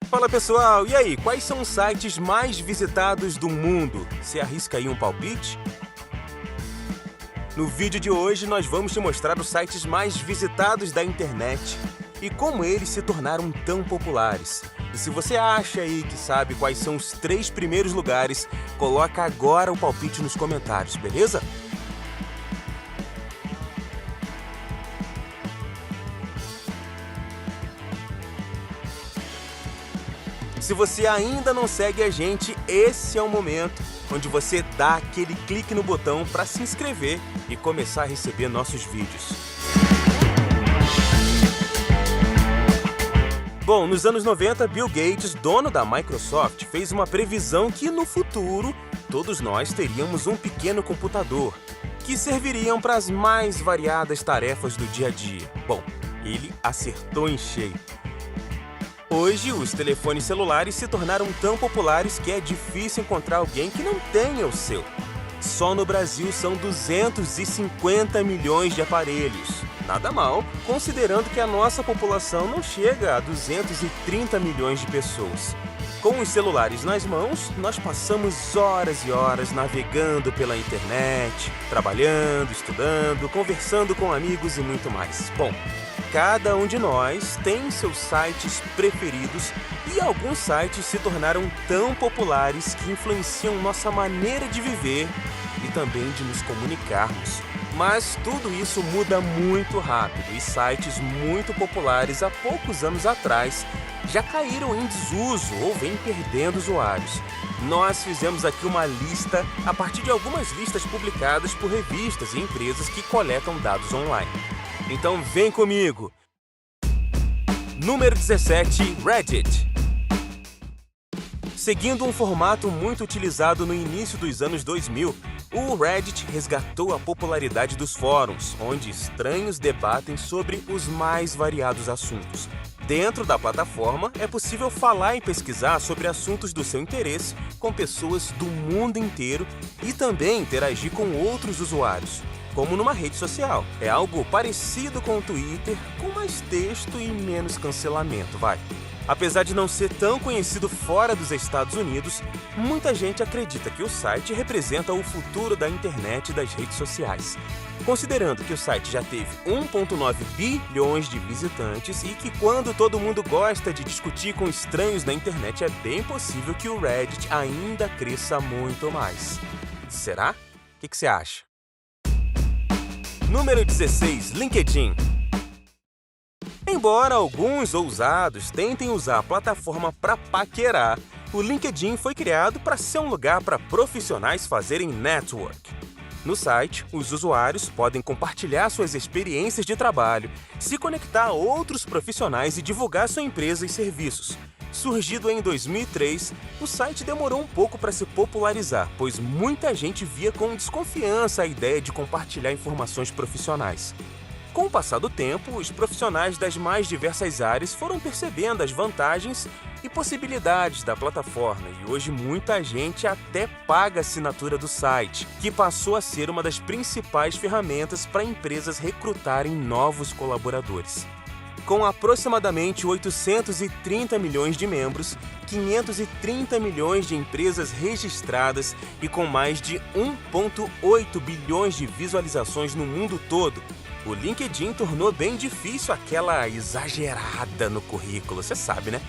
Fala pessoal, e aí, quais são os sites mais visitados do mundo? Você arrisca aí um palpite? No vídeo de hoje nós vamos te mostrar os sites mais visitados da internet e como eles se tornaram tão populares. E se você acha aí que sabe quais são os 3 primeiros lugares, coloca agora o palpite nos comentários, beleza? Se você ainda não segue a gente, esse é o momento onde você dá aquele clique no botão para se inscrever e começar a receber nossos vídeos. Bom, nos anos 90, Bill Gates, dono da Microsoft, fez uma previsão que no futuro todos nós teríamos um pequeno computador que serviriam para as mais variadas tarefas do dia a dia. Bom, ele acertou em cheio. Hoje, os telefones celulares se tornaram tão populares que é difícil encontrar alguém que não tenha o seu. Só no Brasil são 250 milhões de aparelhos. Nada mal, considerando que a nossa população não chega a 230 milhões de pessoas. Com os celulares nas mãos, nós passamos horas e horas navegando pela internet, trabalhando, estudando, conversando com amigos e muito mais. Bom, cada um de nós tem seus sites preferidos e alguns sites se tornaram tão populares que influenciam nossa maneira de viver e também de nos comunicarmos. Mas tudo isso muda muito rápido e sites muito populares há poucos anos atrás já caíram em desuso ou vêm perdendo usuários. Nós fizemos aqui uma lista a partir de algumas listas publicadas por revistas e empresas que coletam dados online. Então vem comigo! Número 17, Reddit. Seguindo um formato muito utilizado no início dos anos 2000, o Reddit resgatou a popularidade dos fóruns, onde estranhos debatem sobre os mais variados assuntos. Dentro da plataforma, é possível falar e pesquisar sobre assuntos do seu interesse com pessoas do mundo inteiro e também interagir com outros usuários, como numa rede social. É algo parecido com o Twitter, com mais texto e menos cancelamento, vai. Apesar de não ser tão conhecido fora dos Estados Unidos, muita gente acredita que o site representa o futuro da internet e das redes sociais. Considerando que o site já teve 1,9 bilhões de visitantes e que quando todo mundo gosta de discutir com estranhos na internet, é bem possível que o Reddit ainda cresça muito mais. Será? O que você acha? Número 16, LinkedIn. Embora alguns ousados tentem usar a plataforma para paquerar, o LinkedIn foi criado para ser um lugar para profissionais fazerem network. No site, os usuários podem compartilhar suas experiências de trabalho, se conectar a outros profissionais e divulgar sua empresa e serviços. Surgido em 2003, o site demorou um pouco para se popularizar, pois muita gente via com desconfiança a ideia de compartilhar informações profissionais. Com o passar do tempo, os profissionais das mais diversas áreas foram percebendo as vantagens e possibilidades da plataforma e hoje muita gente até paga a assinatura do site, que passou a ser uma das principais ferramentas para empresas recrutarem novos colaboradores. Com aproximadamente 830 milhões de membros, 530 milhões de empresas registradas e com mais de 1,8 bilhões de visualizações no mundo todo, o LinkedIn tornou bem difícil aquela exagerada no currículo, você sabe, né?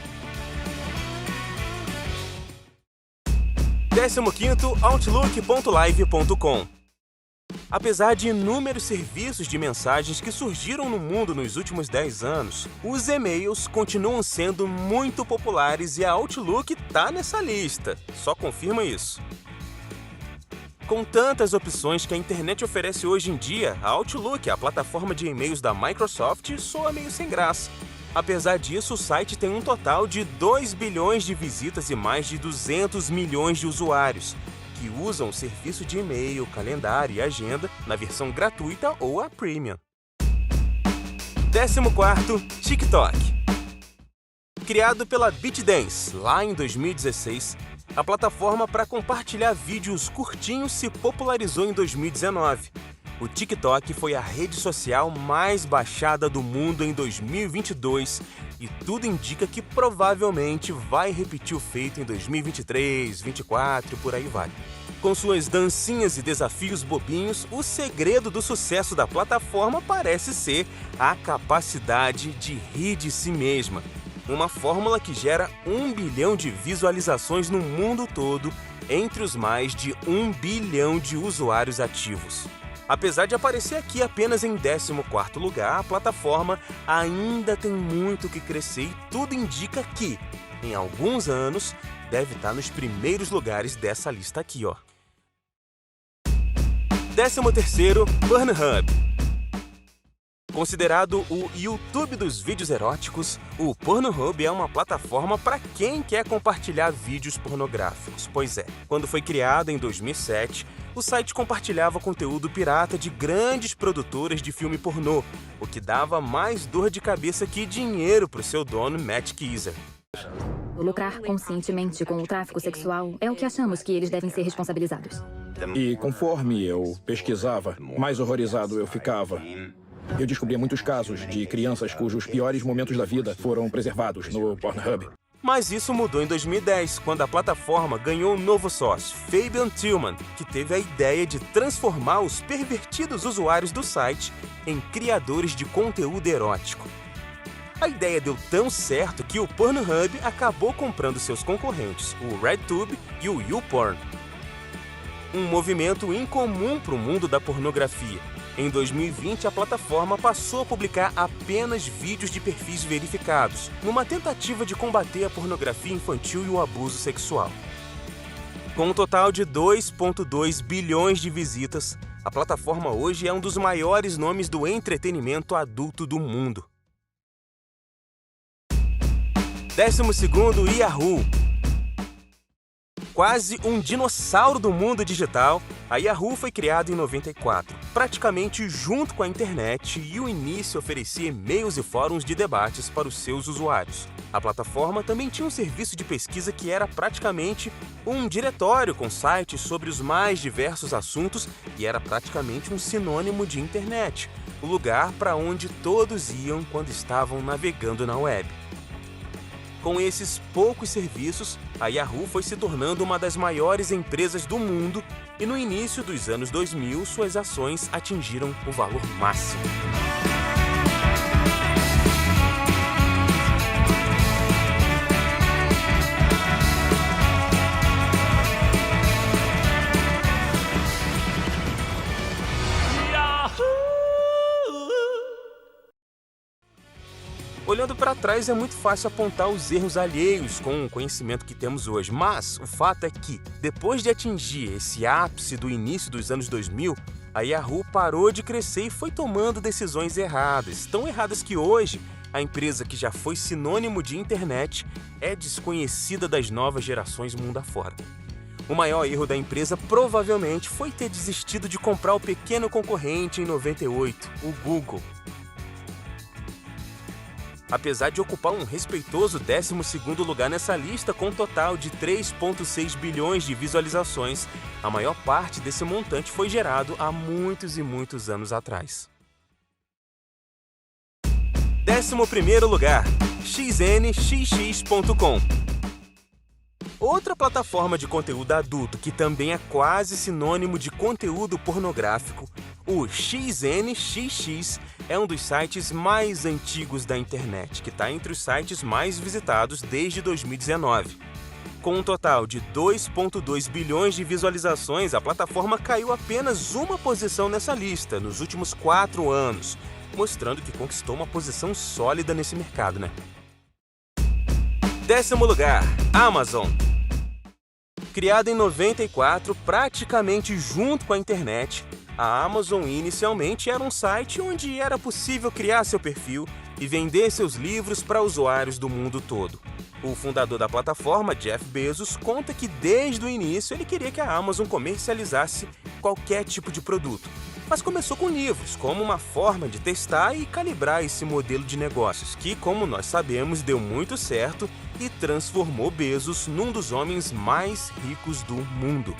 15º, Outlook.live.com. Apesar de inúmeros serviços de mensagens que surgiram no mundo nos últimos 10 anos, os e-mails continuam sendo muito populares e a Outlook está nessa lista. Só confirma isso. Com tantas opções que a internet oferece hoje em dia, a Outlook, a plataforma de e-mails da Microsoft, soa meio sem graça. Apesar disso, o site tem um total de 2 bilhões de visitas e mais de 200 milhões de usuários, que usam o serviço de e-mail, calendário e agenda na versão gratuita ou a premium. 14º, TikTok. Criado pela ByteDance lá em 2016, a plataforma para compartilhar vídeos curtinhos se popularizou em 2019. O TikTok foi a rede social mais baixada do mundo em 2022, e tudo indica que provavelmente vai repetir o feito em 2023, 2024 e por aí vai. Com suas dancinhas e desafios bobinhos, o segredo do sucesso da plataforma parece ser a capacidade de rir de si mesma. Uma fórmula que gera 1 bilhão de visualizações no mundo todo, entre os mais de 1 bilhão de usuários ativos. Apesar de aparecer aqui apenas em 14º lugar, a plataforma ainda tem muito que crescer e tudo indica que, em alguns anos, deve estar nos primeiros lugares dessa lista aqui, ó. 13º, Pornhub. Considerado o YouTube dos vídeos eróticos, o Pornhub é uma plataforma para quem quer compartilhar vídeos pornográficos. Pois é, quando foi criado em 2007, o site compartilhava conteúdo pirata de grandes produtoras de filme pornô, o que dava mais dor de cabeça que dinheiro para o seu dono, Matt Keiser. Lucrar conscientemente com o tráfico sexual é o que achamos que eles devem ser responsabilizados. E conforme eu pesquisava, mais horrorizado eu ficava. Eu descobri muitos casos de crianças cujos piores momentos da vida foram preservados no Pornhub. Mas isso mudou em 2010, quando a plataforma ganhou um novo sócio, Fabian Tillman, que teve a ideia de transformar os pervertidos usuários do site em criadores de conteúdo erótico. A ideia deu tão certo que o Pornhub acabou comprando seus concorrentes, o RedTube e o YouPorn. Um movimento incomum para o mundo da pornografia. Em 2020, a plataforma passou a publicar apenas vídeos de perfis verificados, numa tentativa de combater a pornografia infantil e o abuso sexual. Com um total de 2,2 bilhões de visitas, a plataforma hoje é um dos maiores nomes do entretenimento adulto do mundo. 12º, Yahoo! Quase um dinossauro do mundo digital, a Yahoo foi criada em 94, praticamente junto com a internet, e o início oferecia e-mails e fóruns de debates para os seus usuários. A plataforma também tinha um serviço de pesquisa que era praticamente um diretório com sites sobre os mais diversos assuntos e era praticamente um sinônimo de internet, o lugar para onde todos iam quando estavam navegando na web. Com esses poucos serviços, a Yahoo foi se tornando uma das maiores empresas do mundo e no início dos anos 2000, suas ações atingiram o valor máximo. Olhando para trás, é muito fácil apontar os erros alheios com o conhecimento que temos hoje, mas o fato é que, depois de atingir esse ápice do início dos anos 2000, a Yahoo parou de crescer e foi tomando decisões erradas, tão erradas que hoje, a empresa que já foi sinônimo de internet é desconhecida das novas gerações mundo afora. O maior erro da empresa provavelmente foi ter desistido de comprar o pequeno concorrente em 98, o Google. Apesar de ocupar um respeitoso 12º lugar nessa lista com um total de 3,6 bilhões de visualizações, a maior parte desse montante foi gerado há muitos e muitos anos atrás. 11º lugar, xnxx.com. Outra plataforma de conteúdo adulto que também é quase sinônimo de conteúdo pornográfico, o XNXX é um dos sites mais antigos da internet, que está entre os sites mais visitados desde 2019. Com um total de 2,2 bilhões de visualizações, a plataforma caiu apenas uma posição nessa lista nos últimos 4 anos, mostrando que conquistou uma posição sólida nesse mercado, né? 10º lugar, Amazon. Criada em 94, praticamente junto com a internet, a Amazon inicialmente era um site onde era possível criar seu perfil e vender seus livros para usuários do mundo todo. O fundador da plataforma, Jeff Bezos, conta que desde o início ele queria que a Amazon comercializasse qualquer tipo de produto, mas começou com livros, como uma forma de testar e calibrar esse modelo de negócios, que, como nós sabemos, deu muito certo e transformou Bezos num dos homens mais ricos do mundo.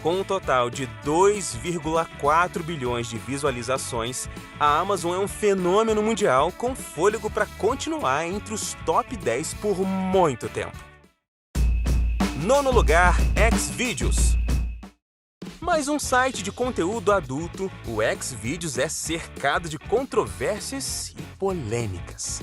Com um total de 2,4 bilhões de visualizações, a Amazon é um fenômeno mundial com fôlego para continuar entre os top 10 por muito tempo. Nono lugar, Xvideos. Mais um site de conteúdo adulto, o Xvideos é cercado de controvérsias e polêmicas.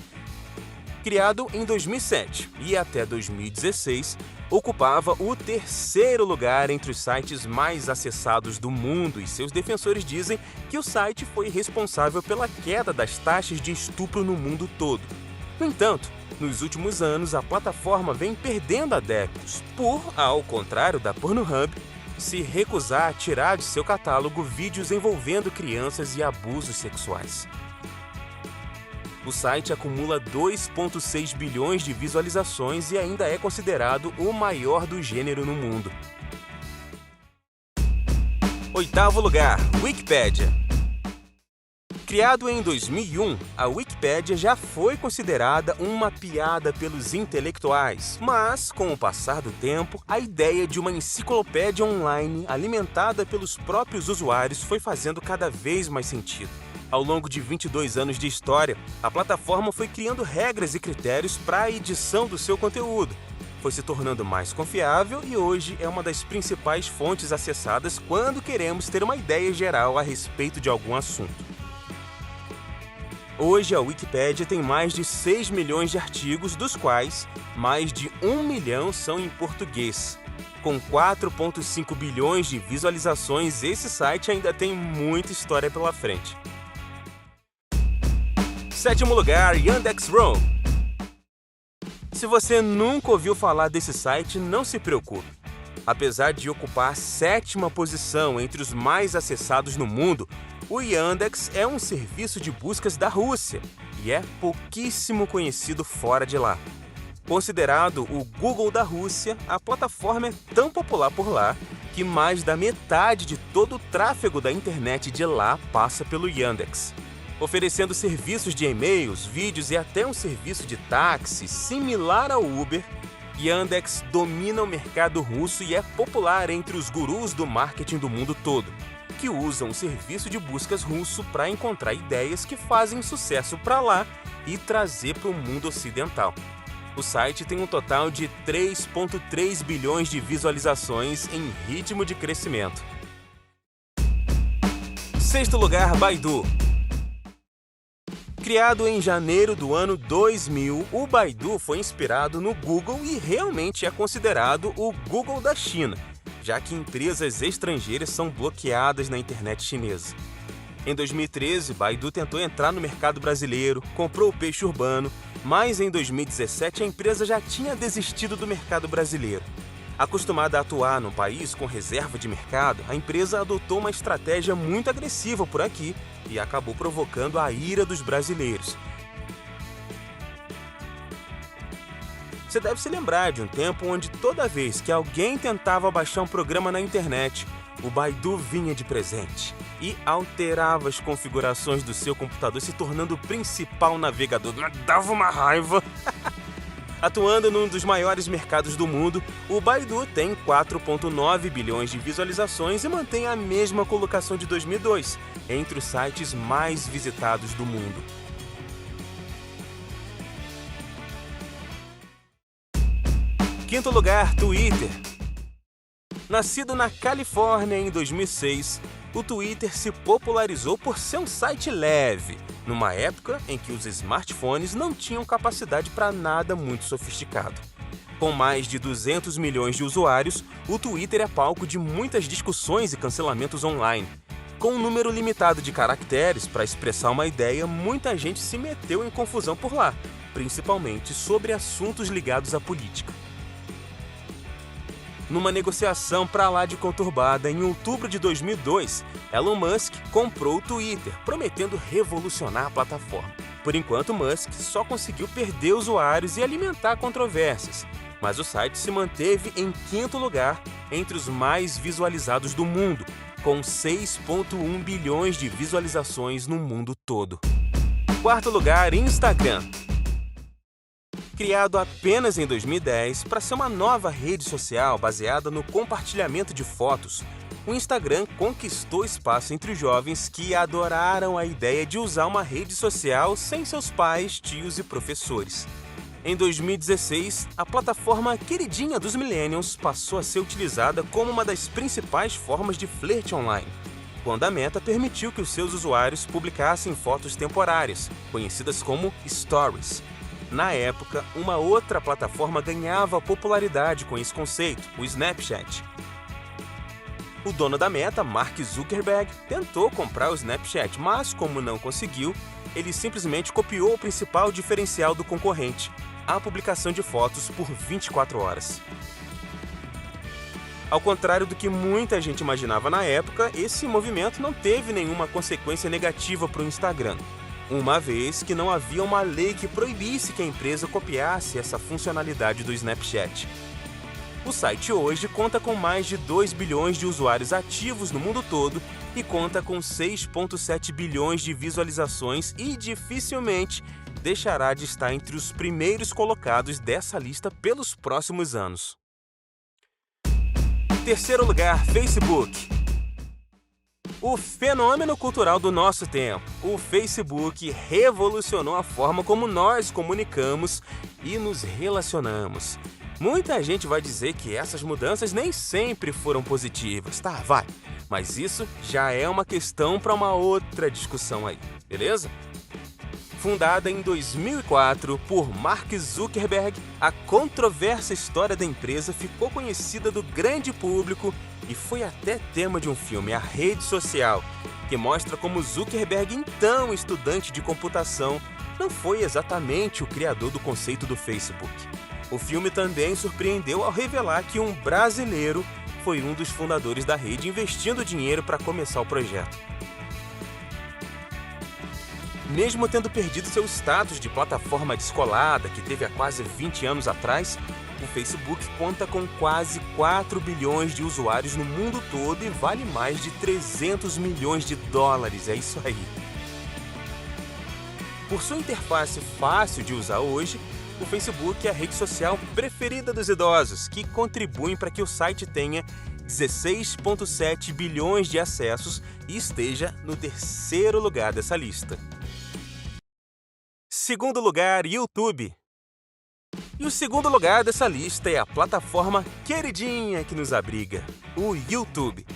Criado em 2007 e até 2016, ocupava o terceiro lugar entre os sites mais acessados do mundo e seus defensores dizem que o site foi responsável pela queda das taxas de estupro no mundo todo. No entanto, nos últimos anos, a plataforma vem perdendo adeptos por, ao contrário da Pornhub, se recusar a tirar de seu catálogo vídeos envolvendo crianças e abusos sexuais. O site acumula 2,6 bilhões de visualizações e ainda é considerado o maior do gênero no mundo. Oitavo lugar, Wikipedia. Criado em 2001, a Wikipédia já foi considerada uma piada pelos intelectuais, mas, com o passar do tempo, a ideia de uma enciclopédia online alimentada pelos próprios usuários foi fazendo cada vez mais sentido. Ao longo de 22 anos de história, a plataforma foi criando regras e critérios para a edição do seu conteúdo. Foi se tornando mais confiável e hoje é uma das principais fontes acessadas quando queremos ter uma ideia geral a respeito de algum assunto. Hoje, a Wikipédia tem mais de 6 milhões de artigos, dos quais mais de 1 milhão são em português. Com 4,5 bilhões de visualizações, esse site ainda tem muita história pela frente. Sétimo lugar, Yandex.Ro. Se você nunca ouviu falar desse site, não se preocupe. Apesar de ocupar a sétima posição entre os mais acessados no mundo, o Yandex é um serviço de buscas da Rússia e é pouquíssimo conhecido fora de lá. Considerado o Google da Rússia, a plataforma é tão popular por lá que mais da metade de todo o tráfego da internet de lá passa pelo Yandex. Oferecendo serviços de e-mails, vídeos e até um serviço de táxi similar ao Uber, Yandex domina o mercado russo e é popular entre os gurus do marketing do mundo todo, que usam o serviço de buscas russo para encontrar ideias que fazem sucesso para lá e trazer para o mundo ocidental. O site tem um total de 3,3 bilhões de visualizações em ritmo de crescimento. Sexto lugar, Baidu. Criado em janeiro do ano 2000, o Baidu foi inspirado no Google e realmente é considerado o Google da China, já que empresas estrangeiras são bloqueadas na internet chinesa. Em 2013, Baidu tentou entrar no mercado brasileiro, comprou o Peixe Urbano, mas em 2017 a empresa já tinha desistido do mercado brasileiro. Acostumada a atuar num país com reserva de mercado, a empresa adotou uma estratégia muito agressiva por aqui e acabou provocando a ira dos brasileiros. Você deve se lembrar de um tempo onde toda vez que alguém tentava baixar um programa na internet, o Baidu vinha de presente e alterava as configurações do seu computador, se tornando o principal navegador. Dava uma raiva! Atuando num dos maiores mercados do mundo, o Baidu tem 4,9 bilhões de visualizações e mantém a mesma colocação de 2002, entre os sites mais visitados do mundo. Quinto lugar, Twitter. Nascido na Califórnia em 2006, o Twitter se popularizou por ser um site leve, numa época em que os smartphones não tinham capacidade para nada muito sofisticado. Com mais de 200 milhões de usuários, o Twitter é palco de muitas discussões e cancelamentos online. Com um número limitado de caracteres para expressar uma ideia, muita gente se meteu em confusão por lá, principalmente sobre assuntos ligados à política. Numa negociação pra lá de conturbada, em outubro de 2002, Elon Musk comprou o Twitter, prometendo revolucionar a plataforma. Por enquanto, Musk só conseguiu perder usuários e alimentar controvérsias, mas o site se manteve em quinto lugar entre os mais visualizados do mundo, com 6,1 bilhões de visualizações no mundo todo. Quarto lugar, Instagram. Criado apenas em 2010 para ser uma nova rede social baseada no compartilhamento de fotos, o Instagram conquistou espaço entre os jovens que adoraram a ideia de usar uma rede social sem seus pais, tios e professores. Em 2016, a plataforma queridinha dos millennials passou a ser utilizada como uma das principais formas de flerte online, quando a Meta permitiu que os seus usuários publicassem fotos temporárias, conhecidas como Stories. Na época, uma outra plataforma ganhava popularidade com esse conceito, o Snapchat. O dono da Meta, Mark Zuckerberg, tentou comprar o Snapchat, mas como não conseguiu, ele simplesmente copiou o principal diferencial do concorrente, a publicação de fotos por 24 horas. Ao contrário do que muita gente imaginava na época, esse movimento não teve nenhuma consequência negativa para o Instagram, uma vez que não havia uma lei que proibisse que a empresa copiasse essa funcionalidade do Snapchat. O site hoje conta com mais de 2 bilhões de usuários ativos no mundo todo e conta com 6,7 bilhões de visualizações e dificilmente deixará de estar entre os primeiros colocados dessa lista pelos próximos anos. Terceiro lugar, Facebook. O fenômeno cultural do nosso tempo. O Facebook revolucionou a forma como nós comunicamos e nos relacionamos. Muita gente vai dizer que essas mudanças nem sempre foram positivas, tá? Vai. Mas isso já é uma questão para uma outra discussão aí, beleza? Fundada em 2004 por Mark Zuckerberg, a controversa história da empresa ficou conhecida do grande público e foi até tema de um filme, A Rede Social, que mostra como Zuckerberg, então estudante de computação, não foi exatamente o criador do conceito do Facebook. O filme também surpreendeu ao revelar que um brasileiro foi um dos fundadores da rede, investindo dinheiro para começar o projeto. Mesmo tendo perdido seu status de plataforma descolada que teve há quase 20 anos atrás, o Facebook conta com quase 4 bilhões de usuários no mundo todo e vale mais de 300 milhões de dólares, é isso aí. Por sua interface fácil de usar hoje, o Facebook é a rede social preferida dos idosos, que contribuem para que o site tenha 16,7 bilhões de acessos e esteja no terceiro lugar dessa lista. Segundo lugar, YouTube. E o segundo lugar dessa lista é a plataforma queridinha que nos abriga, o YouTube.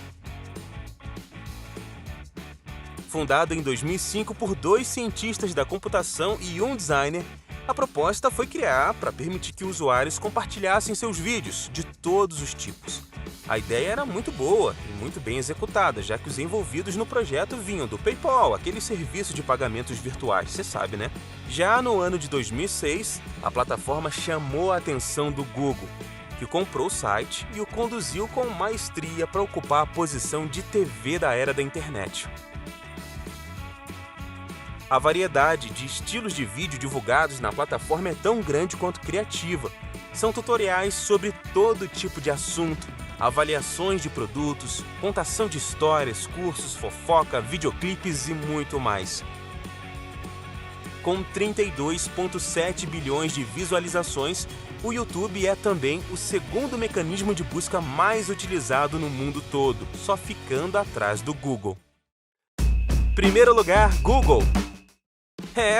Fundado em 2005 por 2 cientistas da computação e um designer, a proposta foi criar para permitir que usuários compartilhassem seus vídeos de todos os tipos. A ideia era muito boa e muito bem executada, já que os envolvidos no projeto vinham do PayPal, aquele serviço de pagamentos virtuais, você sabe, né? Já no ano de 2006, a plataforma chamou a atenção do Google, que comprou o site e o conduziu com maestria para ocupar a posição de TV da era da internet. A variedade de estilos de vídeo divulgados na plataforma é tão grande quanto criativa. São tutoriais sobre todo tipo de assunto, avaliações de produtos, contação de histórias, cursos, fofoca, videoclipes e muito mais. Com 32,7 bilhões de visualizações, o YouTube é também o segundo mecanismo de busca mais utilizado no mundo todo, só ficando atrás do Google. Primeiro lugar, Google.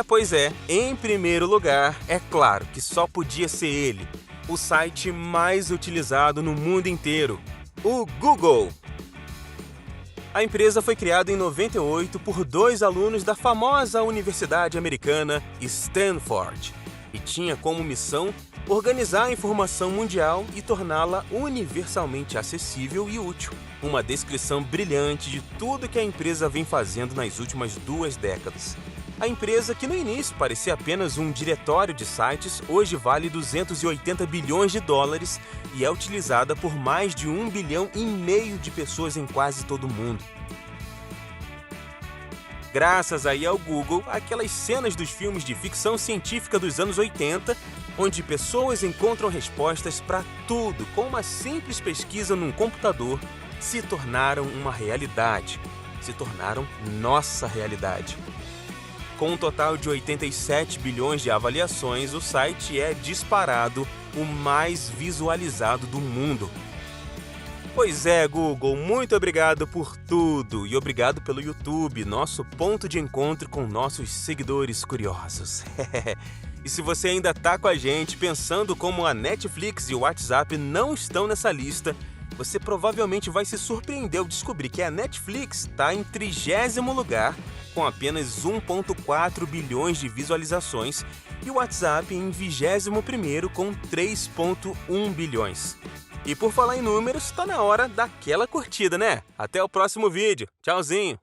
Pois é, em primeiro lugar, é claro que só podia ser ele, o site mais utilizado no mundo inteiro, o Google. A empresa foi criada em 98 por 2 alunos da famosa universidade americana Stanford e tinha como missão organizar a informação mundial e torná-la universalmente acessível e útil. Uma descrição brilhante de tudo que a empresa vem fazendo nas últimas 2 décadas. A empresa, que no início parecia apenas um diretório de sites, hoje vale 280 bilhões de dólares e é utilizada por mais de 1,5 bilhão de pessoas em quase todo o mundo. Graças aí ao Google, aquelas cenas dos filmes de ficção científica dos anos 80, onde pessoas encontram respostas para tudo com uma simples pesquisa num computador, se tornaram uma realidade, se tornaram nossa realidade. Com um total de 87 bilhões de avaliações, o site é disparado o mais visualizado do mundo. Pois é, Google, muito obrigado por tudo e obrigado pelo YouTube, nosso ponto de encontro com nossos seguidores curiosos. E se você ainda tá com a gente pensando como a Netflix e o WhatsApp não estão nessa lista, você provavelmente vai se surpreender ao descobrir que a Netflix está em 30º lugar, com apenas 1,4 bilhões de visualizações, e o WhatsApp em 21º com 3,1 bilhões. E por falar em números, tá na hora daquela curtida, né? Até o próximo vídeo. Tchauzinho!